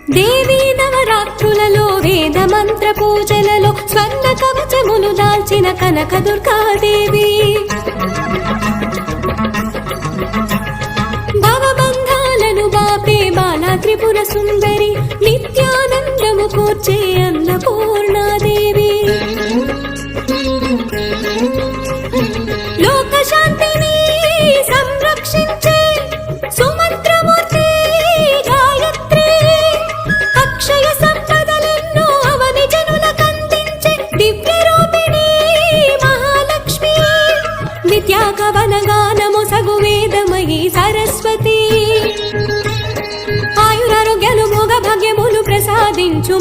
దేవీ నవరాత్రులలో వేద మంత్ర పూజలలో స్వర్ణ కవచములు దాల్చిన కనక దుర్గాదేవి భవబంధాలను బాపే బాలా త్రిపుర సుందరి నిత్యానందము కూర్చే అన్నపూర్ణాదేవి లోక శాంతిని సంరక్షించే సుమంత్రమూర్తి గాయత్రి అక్షయ సంపదలెన్నో అవని జనులకందించే దివ్య రూపిణి మహాలక్ష్మి విద్యాకవన గానము సగు వేదమయీ సరస్వతి ఆయురారోగ్యాలు భోగ భాగ్యములు ప్రసాదించు